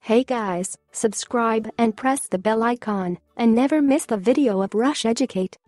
Hey guys, subscribe and press the bell icon and never miss the video of Rush Educate.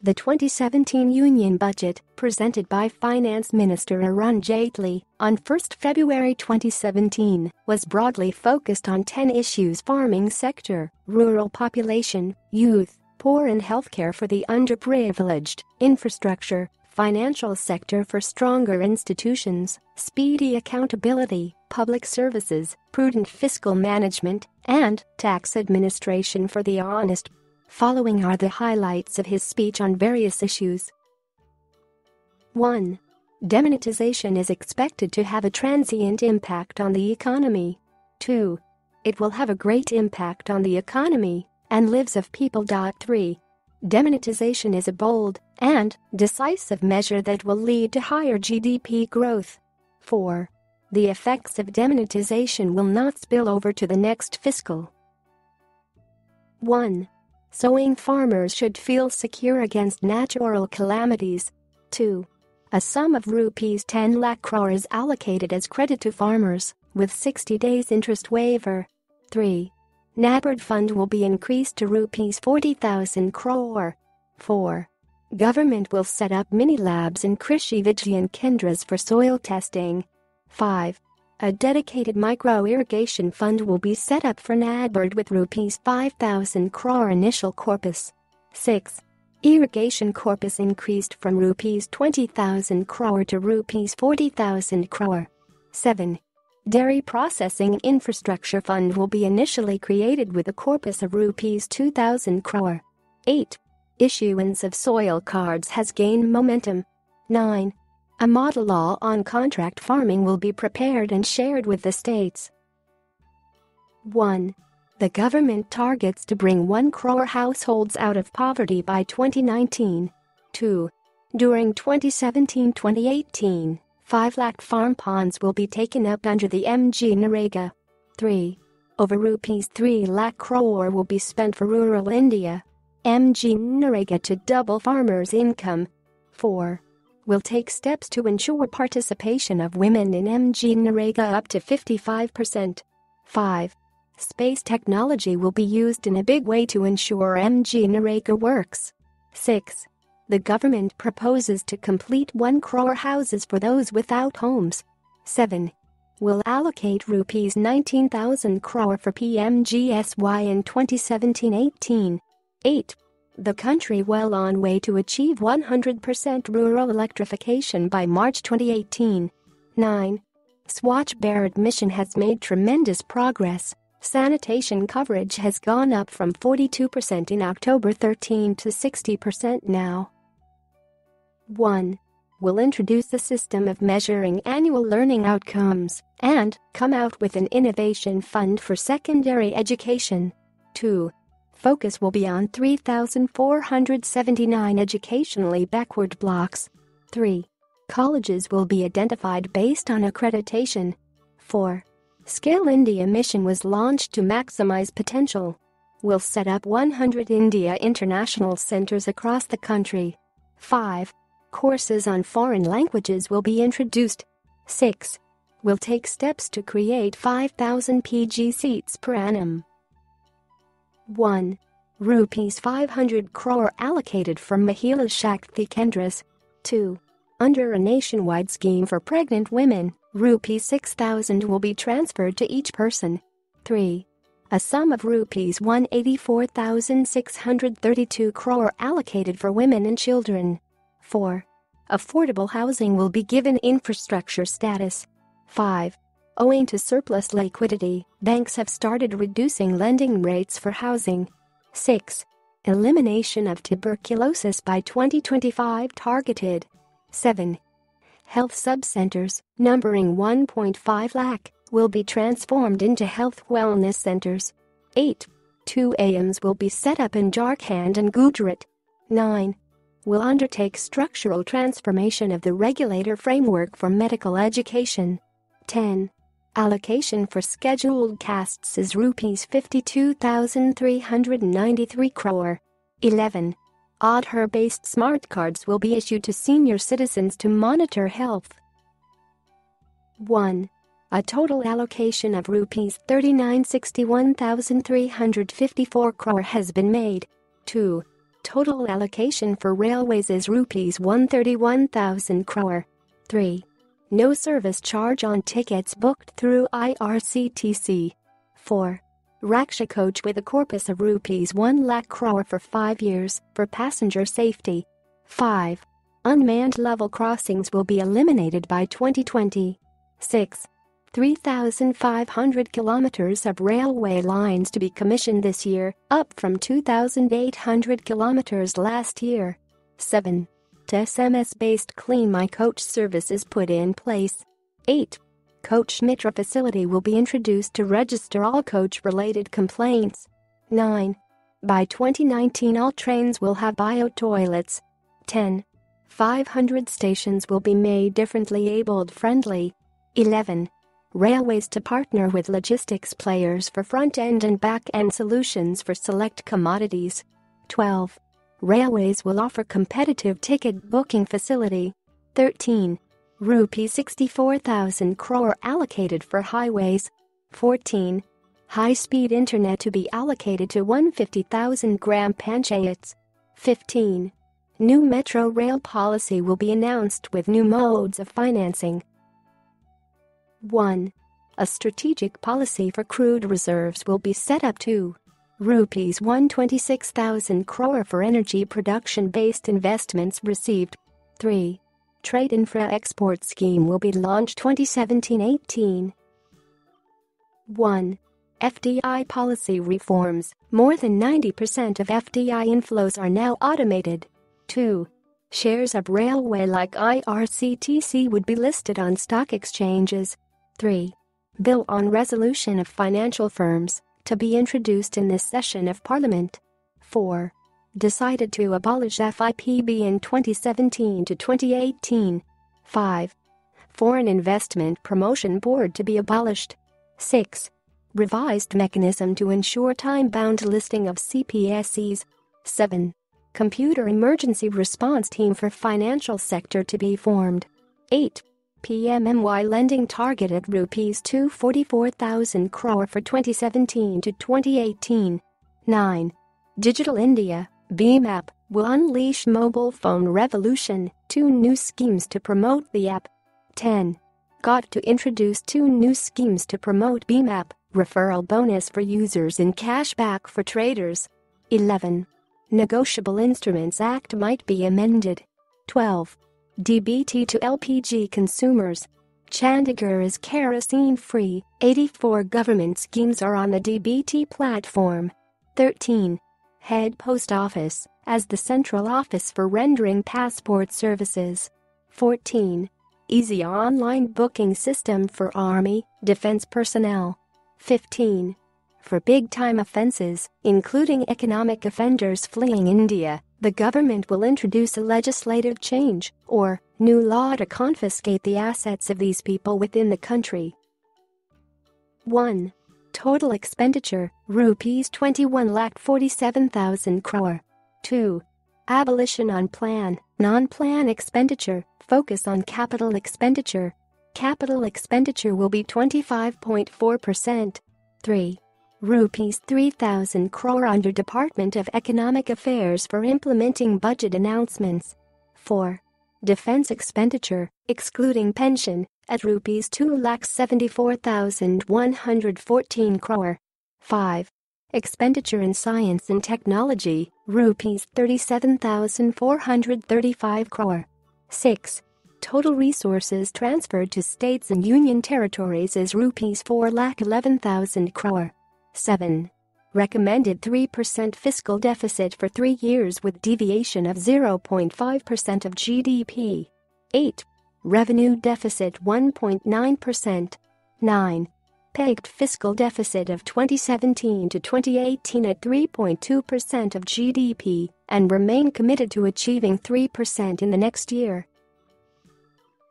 The 2017 Union Budget, presented by Finance Minister Arun Jaitley on 1 February 2017, was broadly focused on 10 issues: farming sector, rural population, youth, poor and healthcare for the underprivileged, infrastructure, financial sector for stronger institutions, speedy accountability, public services, prudent fiscal management, and tax administration for the honest. Following are the highlights of his speech on various issues. 1. Demonetization is expected to have a transient impact on the economy. 2. It will have a great impact on the economy and lives of people. 3. Demonetization is a bold and decisive measure that will lead to higher GDP growth. 4. The effects of demonetization will not spill over to the next fiscal. 1. Sowing farmers should feel secure against natural calamities. 2. A sum of rupees 10 lakh crore is allocated as credit to farmers, with 60 days interest waiver. 3. NABARD fund will be increased to rupees 40,000 crore. 4. Government will set up mini-labs and Krishi Vigyan Kendras for soil testing. 5. A dedicated micro-irrigation fund will be set up for NABARD with rupees 5,000 crore initial corpus. 6. Irrigation corpus increased from rupees 20,000 crore to rupees 40,000 crore. 7. Dairy processing infrastructure fund will be initially created with a corpus of rupees 2,000 crore. 8. Issuance of soil cards has gained momentum. 9. A model law on contract farming will be prepared and shared with the states. 1. The government targets to bring 1 crore households out of poverty by 2019. 2. During 2017-2018, 5 lakh farm ponds will be taken up under the MGNREGA. 3. Over rupees 3 lakh crore will be spent for rural India MGNREGA to double farmers' income. 4. Will take steps to ensure participation of women in MGNREGA up to 55%. 5. Space technology will be used in a big way to ensure MGNREGA works. 6. The government proposes to complete 1 crore houses for those without homes. 7. Will allocate rupees 19,000 crore for PMGSY in 2017-18. 8. The country well on way to achieve 100% rural electrification by March 2018. 9. Swachh Bharat mission has made tremendous progress. Sanitation coverage has gone up from 42% in October 13 to 60% now. 1. Will introduce a system of measuring annual learning outcomes and come out with an innovation fund for secondary education. 2. Focus will be on 3,479 educationally backward blocks. 3. Colleges will be identified based on accreditation. 4. Scale India mission was launched to maximize potential. Will set up 100 India International Centers across the country. 5. Courses on foreign languages will be introduced. 6. Will take steps to create 5,000 PG seats per annum. 1. Rupees 500 crore allocated from Mahila Shakti Kendras. 2. Under a nationwide scheme for pregnant women, rupees 6,000 will be transferred to each person. 3. A sum of rupees 184,632 crore allocated for women and children. 4. Affordable housing will be given infrastructure status. 5. Owing to surplus liquidity, banks have started reducing lending rates for housing. 6. Elimination of tuberculosis by 2025 targeted. 7. Health subcenters, numbering 1.5 lakh, will be transformed into health wellness centers. 8. 2 AIIMS will be set up in Jharkhand and Gujarat. 9. Will undertake structural transformation of the regulator framework for medical education. 10. Allocation for scheduled castes is rupees 52,393 crore. 11. Aadhaar-based smart cards will be issued to senior citizens to monitor health. 1. A total allocation of rupees 39,61,354 crore has been made. 2. Total allocation for railways is rupees 131,000 crore. 3. No service charge on tickets booked through IRCTC. 4. Raksha coach with a corpus of rupees 1 lakh crore for 5 years for passenger safety. 5. Unmanned level crossings will be eliminated by 2020. 6. 3,500 kilometers of railway lines to be commissioned this year, up from 2,800 kilometers last year. 7. SMS-based Clean My Coach service is put in place. 8. Coach Mitra facility will be introduced to register all coach-related complaints. 9. By 2019 all trains will have bio-toilets. 10. 500 stations will be made differently abled-friendly. 11. Railways to partner with logistics players for front-end and back-end solutions for select commodities. 12. Railways will offer competitive ticket booking facility. 13. Rupees 64,000 crore allocated for highways. 14. High-speed internet to be allocated to 150,000 gram panchayats. 15. New metro rail policy will be announced with new modes of financing. 1. A strategic policy for crude reserves will be set up to rupees 126,000 crore for energy production-based investments received. 3. Trade Infra Export Scheme will be launched 2017-18. 1. FDI policy reforms. More than 90% of FDI inflows are now automated. 2. Shares of railway like IRCTC would be listed on stock exchanges. 3. Bill on resolution of financial firms to be introduced in this session of Parliament. 4. Decided to abolish FIPB in 2017 to 2018. 5. Foreign Investment Promotion Board to be abolished. 6. Revised mechanism to ensure time-bound listing of CPSEs. 7. Computer Emergency Response Team for Financial Sector to be formed. 8. PMMY lending target at rupees 244,000 crore for 2017 to 2018. 9. Digital India, BMAP, will unleash mobile phone revolution, 2 new schemes to promote the app. 10. Got to introduce 2 new schemes to promote BMAP, referral bonus for users and cashback for traders. 11. Negotiable Instruments Act might be amended. 12. DBT to LPG consumers. Chandigarh is kerosene-free, 84 government schemes are on the DBT platform. 13. Head Post Office as the central office for rendering passport services. 14. Easy online booking system for Army, Defense personnel. 15. For big-time offences, including economic offenders fleeing India, the government will introduce a legislative change or new law to confiscate the assets of these people within the country. 1. Total expenditure, rupees 21,47,000 crore. 2. Abolition on plan, non-plan expenditure, focus on capital expenditure. Capital expenditure will be 25.4%. 3. Rupees 3,000 crore under Department of Economic Affairs for implementing budget announcements. 4. Defense expenditure, excluding pension, at rupees 2,74,114 crore. 5. Expenditure in science and technology, rupees 37,435 crore. 6. Total resources transferred to states and union territories is rupees 4,11,000 crore. 7. Recommended 3% fiscal deficit for 3 years with deviation of 0.5% of GDP. 8. Revenue deficit 1.9%. 9. Pegged fiscal deficit of 2017 to 2018 at 3.2% of GDP and remain committed to achieving 3% in the next year.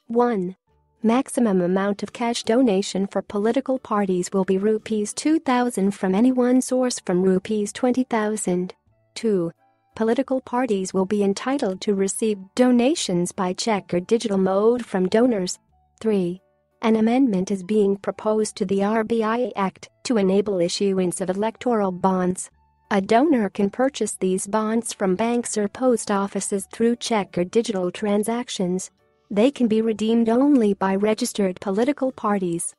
1. Maximum amount of cash donation for political parties will be rupees 2,000 from any one source from rupees 20,000. 2. Political parties will be entitled to receive donations by check or digital mode from donors. 3. An amendment is being proposed to the RBI Act to enable issuance of electoral bonds. A donor can purchase these bonds from banks or post offices through check or digital transactions. They can be redeemed only by registered political parties.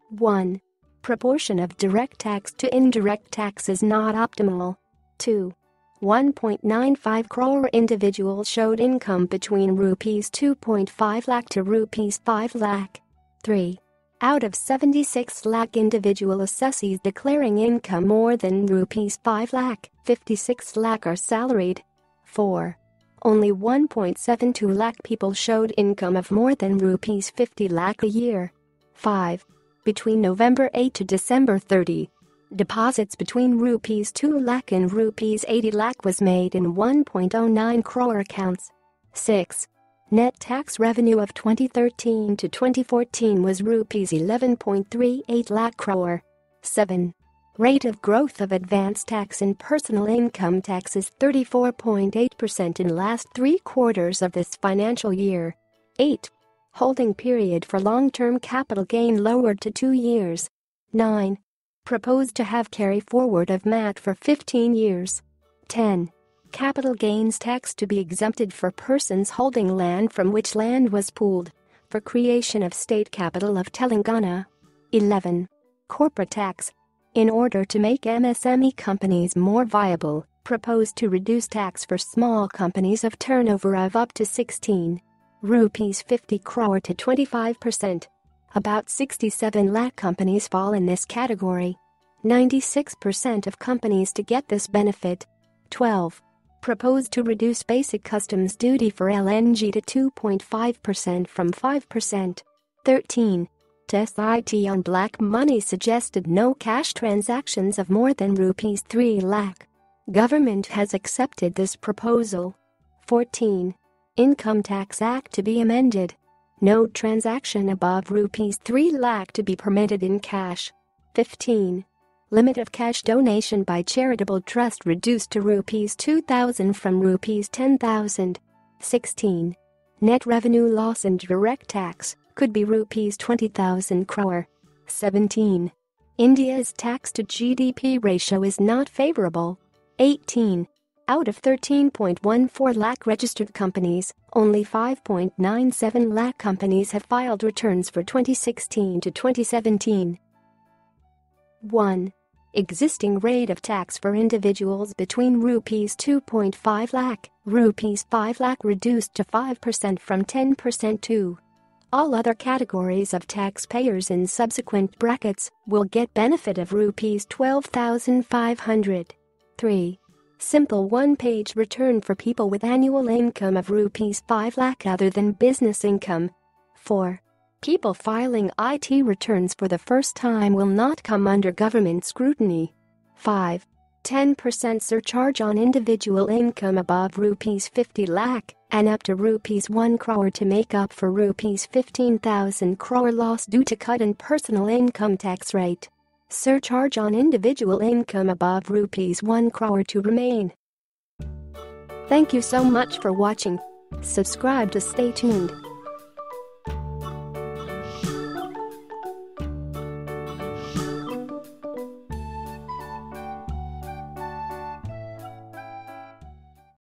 1. Proportion of direct tax to indirect tax is not optimal. 2. 1.95 crore individuals showed income between rupees 2.5 lakh to rupees 5 lakh. 3. Out of 76 lakh individual assessees declaring income more than rupees 5 lakh, 56 lakh are salaried. 4. Only 1.72 lakh people showed income of more than rupees 50 lakh a year. 5. Between November 8 to December 30, deposits between rupees 2 lakh and rupees 80 lakh was made in 1.09 crore accounts. 6. Net tax revenue of 2013 to 2014 was rupees 11.38 lakh crore. 7. Rate of growth of advance tax and personal income tax is 34.8% in last 3 quarters of this financial year. 8. Holding period for long-term capital gain lowered to 2 years. 9. Proposed to have carry forward of MAT for 15 years. 10. Capital gains tax to be exempted for persons holding land from which land was pooled for creation of state capital of Telangana. 11. Corporate tax. In order to make MSME companies more viable, proposed to reduce tax for small companies of turnover of up to 16 rupees 50 crore to 25%. About 67 lakh companies fall in this category. 96% of companies to get this benefit. 12. Proposed to reduce basic customs duty for LNG to 2.5% from 5%. 13. Test IT on black money suggested no cash transactions of more than rupees 3 lakh. Government has accepted this proposal. 14. Income Tax Act to be amended. No transaction above rupees 3 lakh to be permitted in cash. 15. Limit of cash donation by charitable trust reduced to rupees 2,000 from rupees 10,000. 16. Net revenue loss in direct tax could be rupees 20,000 crore. 17. India's tax to GDP ratio is not favorable. 18. Out of 13.14 lakh registered companies, only 5.97 lakh companies have filed returns for 2016 to 2017. 1. Existing rate of tax for individuals between rupees 2.5 lakh, rupees 5 lakh reduced to 5% from 10% to. All other categories of taxpayers in subsequent brackets will get benefit of rupees 12,500. 3. Simple one-page return for people with annual income of rupees 5 lakh other than business income. 4. People filing IT returns for the first time will not come under government scrutiny. 5. 10% surcharge on individual income above rupees 50 lakh and up to rupees 1 crore to make up for rupees 15,000 crore loss due to cut in personal income tax rate. Surcharge on individual income above rupees 1 crore to remain. Thank you so much for watching. Subscribe to stay tuned.